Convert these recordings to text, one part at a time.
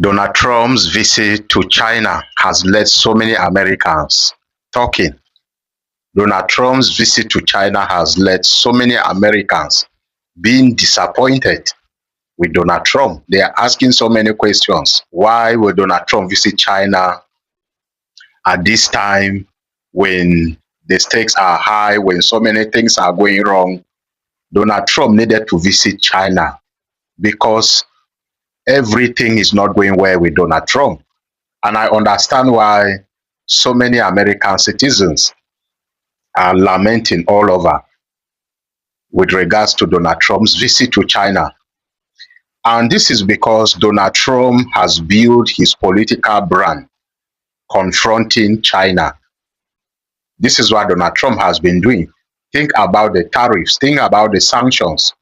Donald Trump's visit to China has led so many Americans talking. Donald Trump's visit to China has led so many Americans being disappointed with Donald Trump. They are asking so many questions. Why will Donald Trump visit China at this time when the stakes are high, when so many things are going wrong? Donald Trump needed to visit China because everything is not going well with Donald Trump. And I understand why so many American citizens are lamenting all over with regards to Donald Trump's visit to China. And this is because Donald Trump has built his political brand confronting China. This is what Donald Trump has been doing. Think about the tariffs, think about the sanctions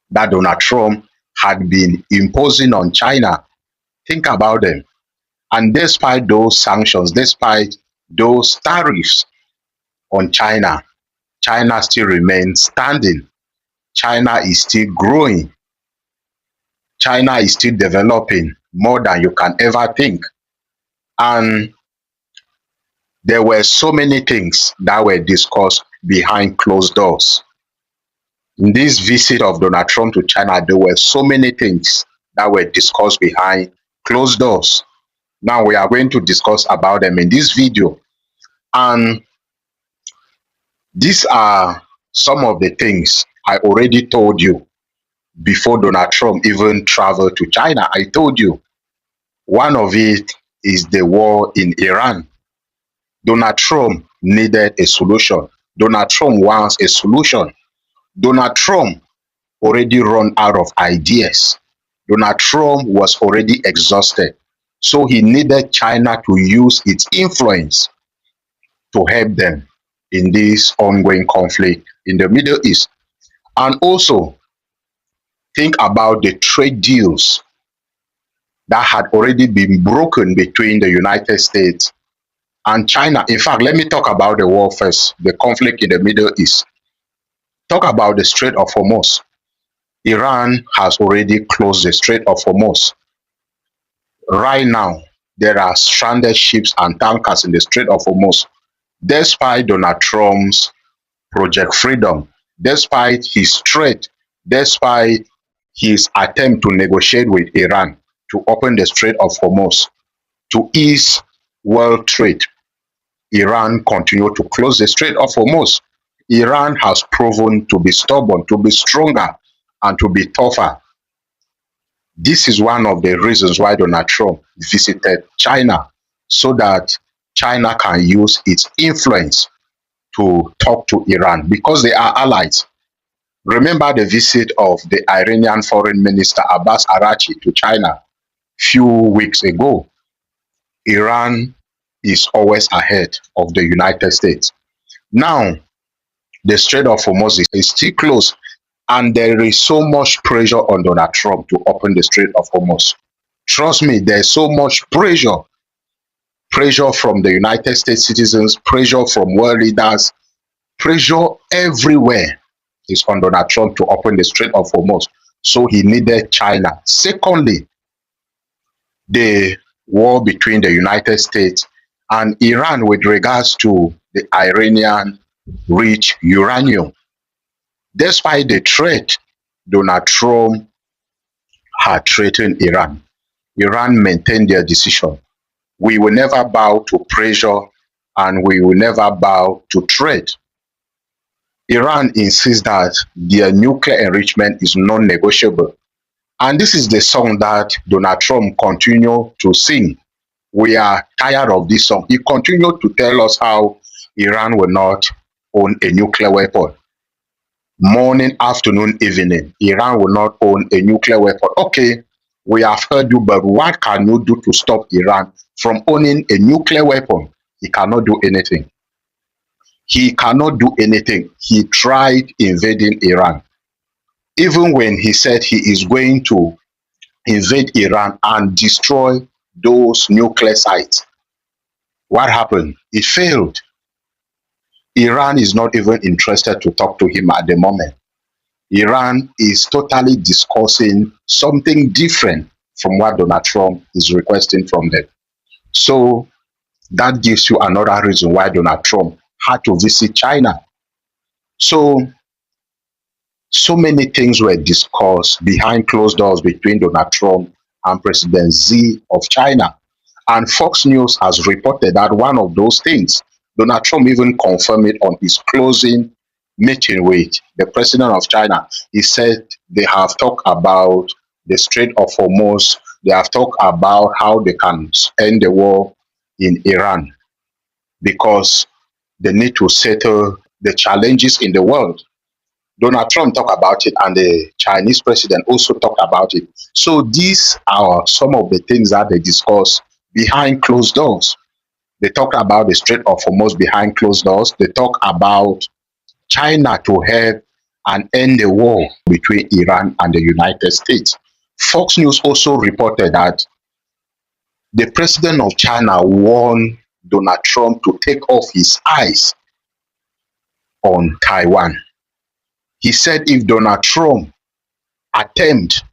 that Donald Trump had been imposing on China. Think about them. And despite those sanctions, despite those tariffs on China, China still remains standing. China is still growing. China is still developing more than you can ever think. And there were so many things that were discussed behind closed doors. In this visit of Donald Trump to China, there were so many things that were discussed behind closed doors. Now we are going to discuss about them in this video. And these are some of the things I already told you before Donald Trump even traveled to China. I told you one of it is the war in Iran. Donald Trump needed a solution. Donald Trump wants a solution. Donald Trump already run out of ideas. Donald Trump was already exhausted. So he needed China to use its influence to help them in this ongoing conflict in the Middle East. And also think about the trade deals that had already been broken between the United States and China. In fact, let me talk about the war first, the conflict in the Middle East. Talk about the Strait of Hormuz. Iran has already closed the Strait of Hormuz. Right now, there are stranded ships and tankers in the Strait of Hormuz. Despite Donald Trump's Project Freedom, despite his threat, despite his attempt to negotiate with Iran to open the Strait of Hormuz to ease world trade, Iran continued to close the Strait of Hormuz. Iran has proven to be stubborn, to be stronger, and to be tougher. This is one of the reasons why Donald Trump visited China, so that China can use its influence to talk to Iran because they are allies. Remember the visit of the Iranian Foreign Minister Abbas Arachi to China few weeks ago. Iran is always ahead of the United States. Now, the Strait of Hormuz is still closed, and there is so much pressure on Donald Trump to open the Strait of Hormuz. Trust me, there's so much pressure. Pressure from the United States citizens, pressure from world leaders, pressure everywhere is on Donald Trump to open the Strait of Hormuz. So he needed China. Secondly, the war between the United States and Iran with regards to the Iranian rich uranium. Despite the threat Donald Trump had threatened Iran, Iran maintained their decision. We will never bow to pressure, and we will never bow to threat. Iran insists that their nuclear enrichment is non-negotiable. And this is the song that Donald Trump continued to sing. We are tired of this song. He continued to tell us how Iran will not own a nuclear weapon. Morning, afternoon, evening, Iran will not own a nuclear weapon. Okay, we have heard you, but what can you do to stop Iran from owning a nuclear weapon? He cannot do anything. He cannot do anything. He tried invading Iran. Even when he said he is going to invade Iran and destroy those nuclear sites, what happened? It failed. Iran is not even interested to talk to him at the moment. Iran is totally discussing something different from what Donald Trump is requesting from them. So that gives you another reason why Donald Trump had to visit China. So, so many things were discussed behind closed doors between Donald Trump and President Xi of China. And Fox News has reported that one of those things, Donald Trump even confirmed it on his closing meeting with the president of China. He said they have talked about the Strait of Hormuz. They have talked about how they can end the war in Iran because they need to settle the challenges in the world. Donald Trump talked about it, and the Chinese president also talked about it. So these are some of the things that they discuss behind closed doors. They talk about the Strait of Hormuz behind closed doors. They talk about China to help and end the war between Iran and the United States. Fox News also reported that the president of China warned Donald Trump to take off his eyes on Taiwan. He said if Donald Trump attempt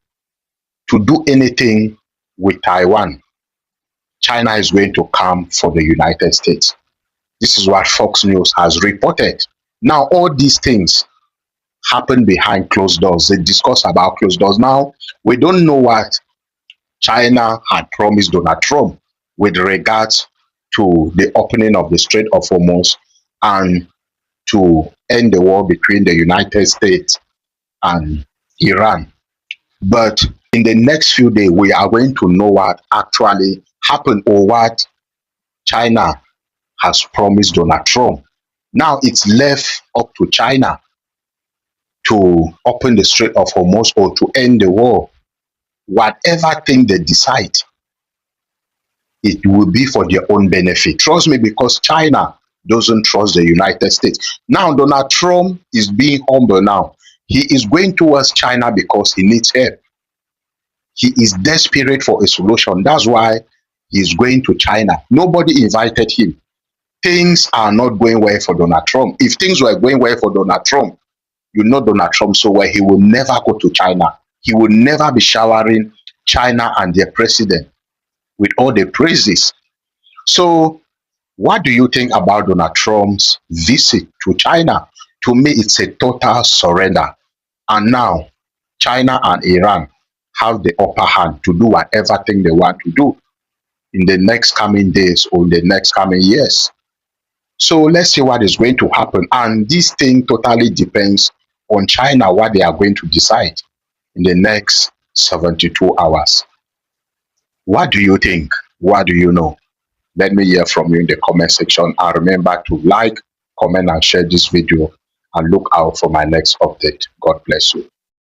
to do anything with Taiwan, China is going to come for the United States. This is what Fox News has reported. Now, all these things happen behind closed doors. They discuss about closed doors. Now, we don't know what China had promised Donald Trump with regards to the opening of the Strait of Hormuz and to end the war between the United States and Iran. But in the next few days, we are going to know what actually happened or what China has promised Donald Trump. Now it's left up to China to open the Strait of Hormuz or to end the war. Whatever thing they decide, it will be for their own benefit. Trust me, because China doesn't trust the United States. Now Donald Trump is being humble now. He is going towards China because he needs help. He is desperate for a solution. That's why he's going to China. Nobody invited him. Things are not going well for Donald Trump. If things were going well for Donald Trump, you know Donald Trump so well, he will never go to China. He will never be showering China and their president with all the praises. So what do you think about Donald Trump's visit to China? To me, it's a total surrender. And now China and Iran have the upper hand to do whatever thing they want to do in the next coming days or in the next coming years. So let's see what is going to happen. And this thing totally depends on China, what they are going to decide in the next 72 hours. What do you think? What do you know? Let me hear from you in the comment section. And remember to like, comment, and share this video. And look out for my next update. God bless you.